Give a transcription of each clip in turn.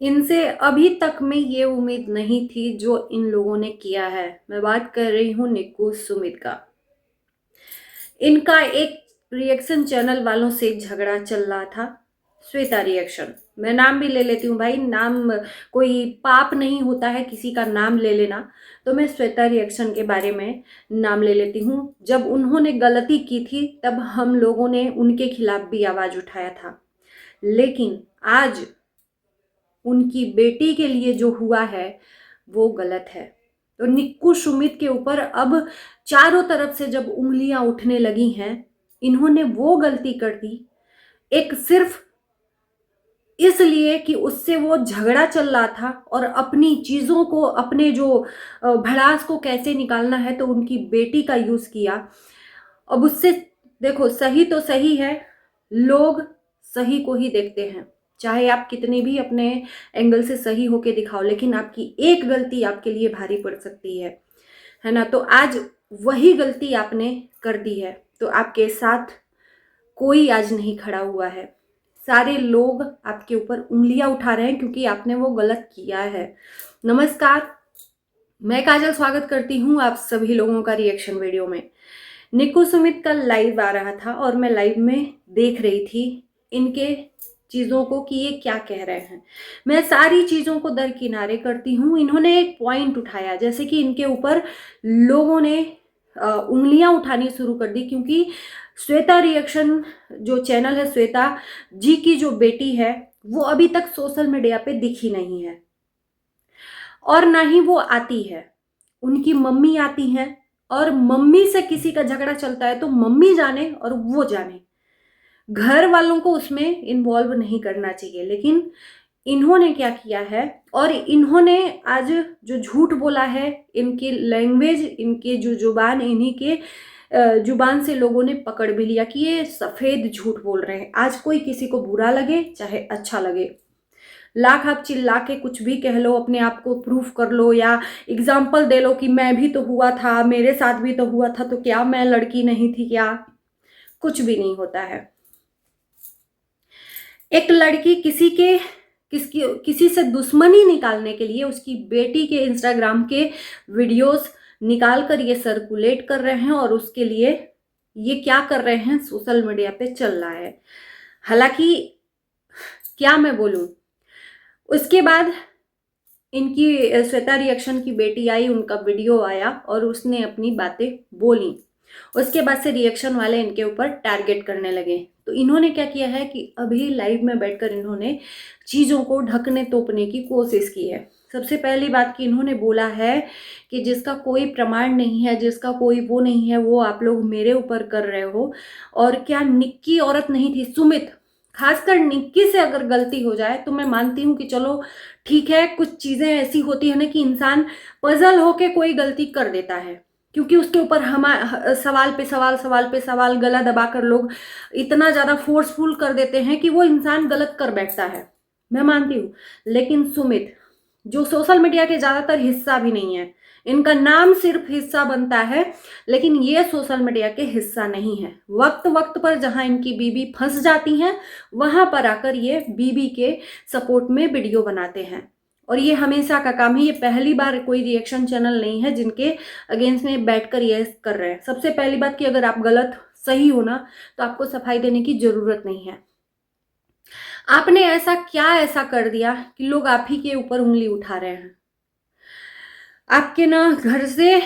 इनसे अभी तक में ये उम्मीद नहीं थी जो इन लोगों ने किया है। मैं बात कर रही हूँ निक्कू सुमित का। इनका एक रिएक्शन चैनल वालों से झगड़ा चल रहा था, श्वेता रिएक्शन। मैं नाम भी ले लेती हूँ भाई, नाम कोई पाप नहीं होता है किसी का नाम ले लेना। तो मैं श्वेता रिएक्शन के बारे में नाम ले लेती हूँ। जब उन्होंने गलती की थी तब हम लोगों ने उनके खिलाफ भी आवाज उठाया था, लेकिन आज उनकी बेटी के लिए जो हुआ है वो गलत है। तो निक्कू सुमित के ऊपर अब चारों तरफ से जब उंगलियां उठने लगी हैं, इन्होंने वो गलती कर दी एक सिर्फ इसलिए कि उससे वो झगड़ा चल रहा था और अपनी चीजों को, अपने जो भड़ास को कैसे निकालना है, तो उनकी बेटी का यूज किया। अब उससे देखो, सही तो सही है, लोग सही को ही देखते हैं, चाहे आप कितनी भी अपने एंगल से सही होके दिखाओ, लेकिन आपकी एक गलती आपके लिए भारी पड़ सकती है ना। तो आज वही गलती आपने कर दी है, तो आपके साथ कोई आज नहीं खड़ा हुआ है। सारे लोग आपके ऊपर उंगलियां उठा रहे हैं क्योंकि आपने वो गलत किया है। नमस्कार, मैं काजल स्वागत करती हूँ आप सभी लोगों का रिएक्शन वीडियो में। निक्कू सुमित का लाइव आ रहा था और मैं लाइव में देख रही थी इनके चीजों को कि ये क्या कह रहे हैं। मैं सारी चीजों को दरकिनारे करती हूँ। इन्होंने एक पॉइंट उठाया, जैसे कि इनके ऊपर लोगों ने उंगलियां उठानी शुरू कर दी, क्योंकि श्वेता रिएक्शन जो चैनल है, श्वेता जी की जो बेटी है, वो अभी तक सोशल मीडिया पे दिखी नहीं है और ना ही वो आती है। उनकी मम्मी आती हैं और मम्मी से किसी का झगड़ा चलता है तो मम्मी जाने और वो जाने, घर वालों को उसमें इन्वॉल्व नहीं करना चाहिए। लेकिन इन्होंने क्या किया है, और इन्होंने आज जो झूठ बोला है, इनकी लैंग्वेज, इनके जो जुबान, इन्हीं के जुबान से लोगों ने पकड़ भी लिया कि ये सफेद झूठ बोल रहे हैं। आज कोई किसी को बुरा लगे चाहे अच्छा लगे, लाख आप चिल्ला के कुछ भी कह लो, अपने आप को प्रूफ कर लो या एग्जाम्पल दे लो कि मैं भी तो हुआ था, मेरे साथ भी तो हुआ था, तो क्या मैं लड़की नहीं थी क्या? कुछ भी नहीं होता है। एक लड़की किसी से दुश्मनी निकालने के लिए उसकी बेटी के इंस्टाग्राम के वीडियोस निकाल कर ये सर्कुलेट कर रहे हैं, और उसके लिए ये क्या कर रहे हैं, सोशल मीडिया पे चल रहा है। हालांकि क्या मैं बोलूं, उसके बाद इनकी श्वेता रिएक्शन की बेटी आई, उनका वीडियो आया और उसने अपनी बातें बोली। उसके बाद से रिएक्शन वाले इनके ऊपर टारगेट करने लगे। तो इन्होंने क्या किया है कि अभी लाइव में बैठकर इन्होंने चीज़ों को ढकने तोपने की कोशिश की है। सबसे पहली बात कि इन्होंने बोला है कि जिसका कोई प्रमाण नहीं है, जिसका कोई वो नहीं है, वो आप लोग मेरे ऊपर कर रहे हो। और क्या निक्की औरत नहीं थी? सुमित, खासकर निक्की से अगर गलती हो जाए तो मैं मानती हूँ कि चलो ठीक है, कुछ चीज़ें ऐसी होती है ना कि इंसान पजल होके कोई गलती कर देता है, क्योंकि उसके ऊपर हम सवाल पे सवाल, सवाल पे सवाल, गला दबाकर लोग इतना ज़्यादा फोर्सफुल कर देते हैं कि वो इंसान गलत कर बैठता है। मैं मानती हूँ, लेकिन सुमित जो सोशल मीडिया के ज़्यादातर हिस्सा भी नहीं है, इनका नाम सिर्फ हिस्सा बनता है, लेकिन ये सोशल मीडिया के हिस्सा नहीं है। वक्त वक्त पर जहां इनकी बीबी फंस जाती हैं, वहां पर आकर ये बीबी के सपोर्ट में वीडियो बनाते हैं, और ये हमेशा का काम है। ये पहली बार कोई रिएक्शन चैनल नहीं है जिनके अगेंस्ट में बैठकर ये कर रहे हैं। सबसे पहली बात कि अगर आप गलत सही हो ना, तो आपको सफाई देने की जरूरत नहीं है। आपने ऐसा क्या ऐसा कर दिया कि लोग आप ही के ऊपर उंगली उठा रहे हैं? आपके ना घर से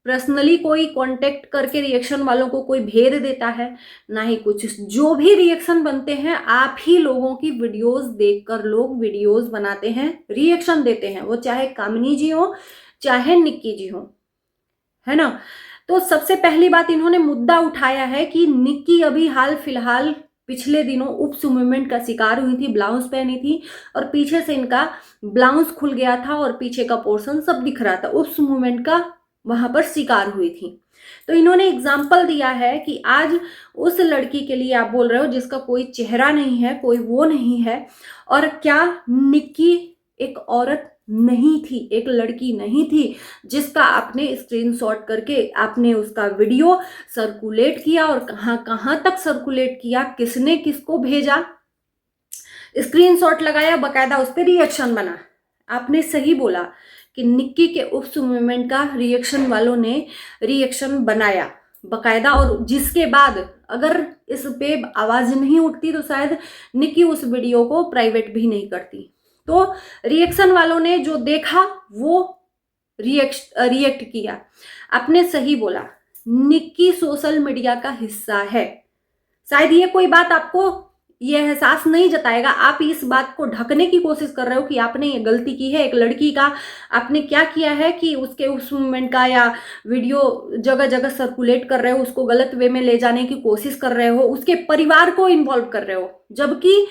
पर्सनली कोई कांटेक्ट करके रिएक्शन वालों को कोई भेद देता है, ना ही कुछ। जो भी रिएक्शन बनते हैं, आप ही लोगों की वीडियोस देखकर लोग वीडियोस बनाते हैं, रिएक्शन देते हैं, वो चाहे कामिनी जी हो चाहे निक्की जी हो, है ना। तो सबसे पहली बात इन्होंने मुद्दा उठाया है कि निक्की अभी हाल फिलहाल पिछले दिनों उप्स मूवमेंट का शिकार हुई थी, ब्लाउज पहनी थी और पीछे से इनका ब्लाउज खुल गया था और पीछे का पोर्शन सब दिख रहा था, उप्स मूवमेंट का वहां पर शिकार हुई थी। तो इन्होंने एग्जाम्पल दिया है कि आज उस लड़की के लिए आप बोल रहे हो जिसका कोई चेहरा नहीं है, कोई वो नहीं है, और क्या निक्की एक औरत नहीं थी, एक लड़की नहीं थी जिसका आपने स्क्रीनशॉट करके आपने उसका वीडियो सर्कुलेट किया, और कहां कहां तक सर्कुलेट किया, किसने किसको भेजा, स्क्रीनशॉट लगाया, बकायदा उस पर रिएक्शन बना। आपने सही बोला कि निक्की के उप्स मूवमेंट का रिएक्शन वालों ने रिएक्शन बनाया बकायदा, और जिसके बाद अगर इस पे आवाज नहीं उठती तो शायद निक्की उस वीडियो को प्राइवेट भी नहीं करती। तो रिएक्शन वालों ने जो देखा वो रिएक्ट किया। आपने सही बोला, निक्की सोशल मीडिया का हिस्सा है। शायद ये कोई बात आपको ये एहसास नहीं जताएगा, आप इस बात को ढकने की कोशिश कर रहे हो कि आपने ये गलती की है। एक लड़की का आपने क्या किया है कि उसके उस मूवमेंट का या वीडियो जगह जगह सर्कुलेट कर रहे हो, उसको गलत वे में ले जाने की कोशिश कर रहे हो, उसके परिवार को इन्वॉल्व कर रहे हो, जबकि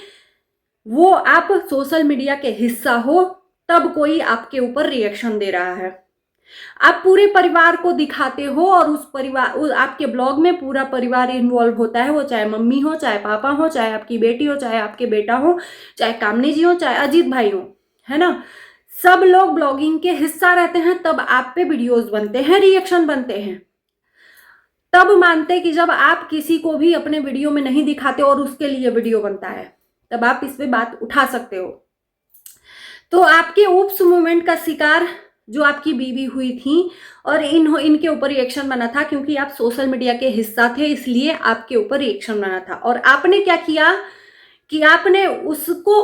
वो आप सोशल मीडिया के हिस्सा हो तब कोई आपके ऊपर रिएक्शन दे रहा है। आप पूरे परिवार को दिखाते हो और आपके ब्लॉग में पूरा परिवार इन्वॉल्व होता है, वो चाहे मम्मी हो, चाहे पापा हो, चाहे आपकी बेटी हो, चाहे आपके बेटा हो, चाहे कामनी जी हो, चाहे अजीत भाई हो, है ना। सब लोग ब्लॉगिंग के हिस्सा रहते हैं, तब आप पे वीडियोस बनते हैं, रिएक्शन बनते हैं। तब मानते कि जब आप किसी को भी अपने वीडियो में नहीं दिखाते और उसके लिए वीडियो बनता है, तब आप इस पे बात उठा सकते हो। तो आपके उप्स मूवमेंट का शिकार जो आपकी बीवी हुई थी और इनके ऊपर रिएक्शन बना था, क्योंकि आप सोशल मीडिया के हिस्सा थे इसलिए आपके ऊपर रिएक्शन बना था। और आपने क्या किया कि आपने उसको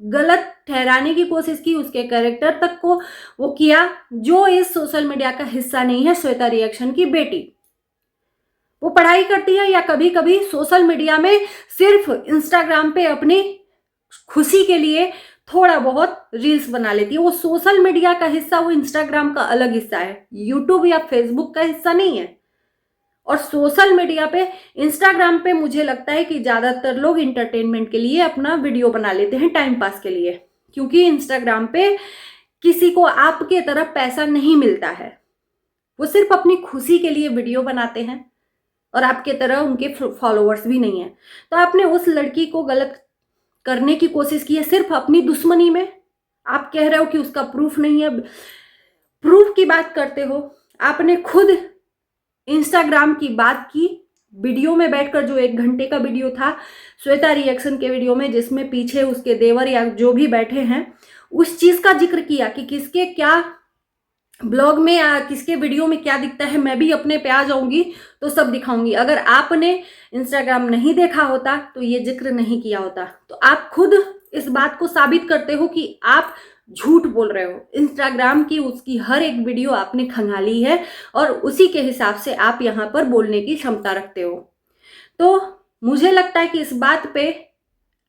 गलत ठहराने की कोशिश की, उसके कैरेक्टर तक को वो किया जो इस सोशल मीडिया का हिस्सा नहीं है। श्वेता रिएक्शन की बेटी, वो पढ़ाई करती है या कभी कभी सोशल मीडिया में सिर्फ इंस्टाग्राम पे अपनी खुशी के लिए थोड़ा बहुत रील्स बना लेती है। वो सोशल मीडिया का हिस्सा, वो इंस्टाग्राम का अलग हिस्सा है, यूट्यूब या फेसबुक का हिस्सा नहीं है। और सोशल मीडिया पे, इंस्टाग्राम पे मुझे लगता है कि ज्यादातर लोग इंटरटेनमेंट के लिए अपना वीडियो बना लेते हैं, टाइम पास के लिए, क्योंकि इंस्टाग्राम पे किसी को आपके तरफ पैसा नहीं मिलता है। वो सिर्फ अपनी खुशी के लिए वीडियो बनाते हैं और आपके तरह उनके फॉलोअर्स भी नहीं है। तो आपने उस लड़की को गलत करने की कोशिश की है सिर्फ अपनी दुश्मनी में। आप कह रहे हो कि उसका प्रूफ नहीं है, प्रूफ की बात करते हो। आपने खुद इंस्टाग्राम की बात की वीडियो में बैठकर, जो 1 घंटे का वीडियो था श्वेता रिएक्शन के वीडियो में, जिसमें पीछे उसके देवर या जो भी बैठे हैं उस चीज का जिक्र किया कि किसके क्या ब्लॉग में या किसके वीडियो में क्या दिखता है। मैं भी अपने पे आ जाऊंगी तो सब दिखाऊंगी। अगर आपने इंस्टाग्राम नहीं देखा होता तो ये जिक्र नहीं किया होता। तो आप खुद इस बात को साबित करते हो कि आप झूठ बोल रहे हो। इंस्टाग्राम की उसकी हर एक वीडियो आपने खंगाली है और उसी के हिसाब से आप यहाँ पर बोलने की क्षमता रखते हो। तो मुझे लगता है कि इस बात पे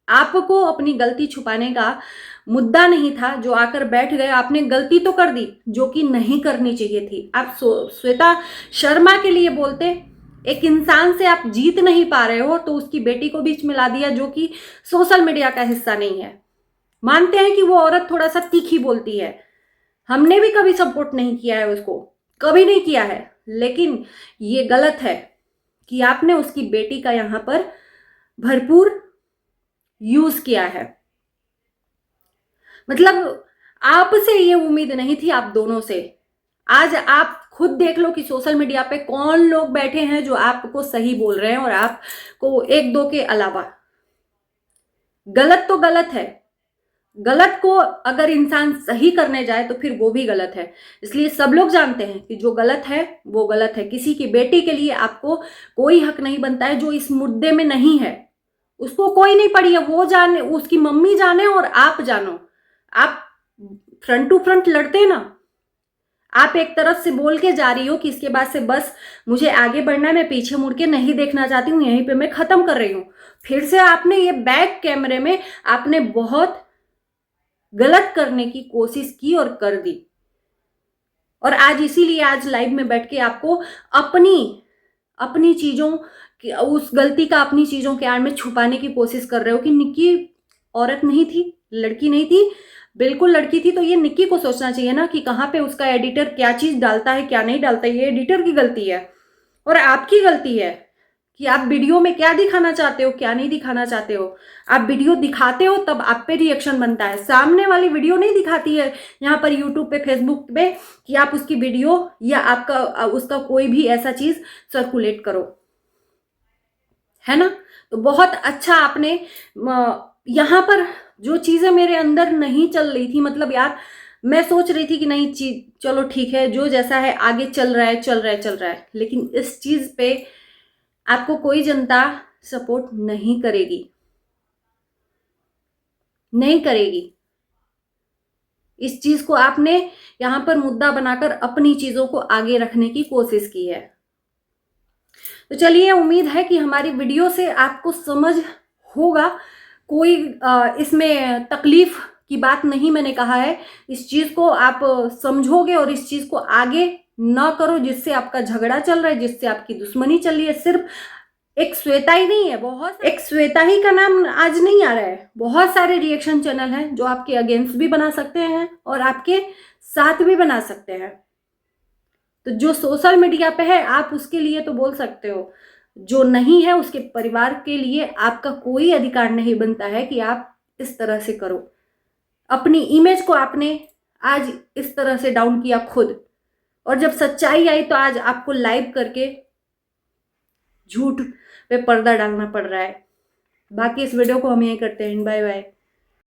आपको अपनी गलती छुपाने का मुद्दा नहीं था। जो आकर बैठ गए, आपने गलती तो कर दी जो कि नहीं करनी चाहिए थी। आप श्वेता शर्मा के लिए बोलते, एक इंसान से आप जीत नहीं पा रहे हो तो उसकी बेटी को बीच में ला दिया जो कि सोशल मीडिया का हिस्सा नहीं है। मानते हैं कि वो औरत थोड़ा सा तीखी बोलती है, हमने भी कभी सपोर्ट नहीं किया है उसको, कभी नहीं किया है, लेकिन ये गलत है कि आपने उसकी बेटी का यहाँ पर भरपूर यूज किया है। मतलब आपसे ये उम्मीद नहीं थी, आप दोनों से। आज आप खुद देख लो कि सोशल मीडिया पे कौन लोग बैठे हैं जो आपको सही बोल रहे हैं और आपको 1-2 के अलावा। गलत तो गलत है, गलत को अगर इंसान सही करने जाए तो फिर वो भी गलत है। इसलिए सब लोग जानते हैं कि जो गलत है वो गलत है। किसी की बेटी के लिए आपको कोई हक नहीं बनता है जो इस मुद्दे में नहीं है। उसको कोई नहीं पड़ी है, वो जाने, उसकी मम्मी जाने और आप जानो। आप फ्रंट टू फ्रंट लड़ते ना, आप एक तरफ से बोल के जा रही हो कि इसके बाद से बस मुझे आगे बढ़ना है, मैं पीछे मुड़ के नहीं देखना चाहती हूँ, यहीं पे मैं खत्म कर रही हूँ। फिर से आपने ये बैक कैमरे में आपने बहुत गलत करने की कोशिश की और कर दी। और आज इसीलिए आज लाइव में बैठ के आपको अपनी चीजों की, उस गलती का अपनी चीजों के आड़ में छुपाने की कोशिश कर रहे हो कि निक्की औरत नहीं थी, लड़की नहीं थी, बिल्कुल लड़की थी। तो ये निक्की को सोचना चाहिए ना कि कहाँ पे उसका एडिटर क्या चीज डालता है क्या नहीं डालता है। ये एडिटर की गलती है और आपकी गलती है कि आप वीडियो में क्या दिखाना चाहते हो क्या नहीं दिखाना चाहते हो। आप वीडियो दिखाते हो तब आप पे रिएक्शन बनता है, सामने वाली वीडियो नहीं दिखाती है यहाँ पर यूट्यूब पे फेसबुक पे कि आप उसकी वीडियो या आपका उसका कोई भी ऐसा चीज सर्कुलेट करो, है ना। तो बहुत अच्छा आपने यहाँ पर जो चीज़ें मेरे अंदर नहीं चल रही थी, मतलब यार मैं सोच रही थी कि नहीं चीज चलो ठीक है, जो जैसा है आगे चल रहा है चल रहा है चल रहा है, लेकिन इस चीज पे आपको कोई जनता सपोर्ट नहीं करेगी, नहीं करेगी। इस चीज को आपने यहां पर मुद्दा बनाकर अपनी चीजों को आगे रखने की कोशिश की है। तो चलिए, उम्मीद है कि हमारी वीडियो से आपको समझ होगा। कोई इसमें तकलीफ की बात नहीं मैंने कहा है। इस चीज को आप समझोगे और इस चीज को आगे ना करो जिससे आपका झगड़ा चल रहा है, जिससे आपकी दुश्मनी चल रही है। सिर्फ एक श्वेता ही नहीं है, बहुत एक श्वेता ही का नाम आज नहीं आ रहा है, बहुत सारे रिएक्शन चैनल हैं जो आपके अगेंस्ट भी बना सकते हैं और आपके साथ भी बना सकते हैं। तो जो सोशल मीडिया पे है आप उसके लिए तो बोल सकते हो, जो नहीं है उसके परिवार के लिए आपका कोई अधिकार नहीं बनता है कि आप इस तरह से करो। अपनी इमेज को आपने आज इस तरह से डाउन किया खुद, और जब सच्चाई आई तो आज आपको लाइव करके झूठ पे पर्दा डालना पड़ रहा है। बाकी इस वीडियो को हम यही करते हैं। Bye bye.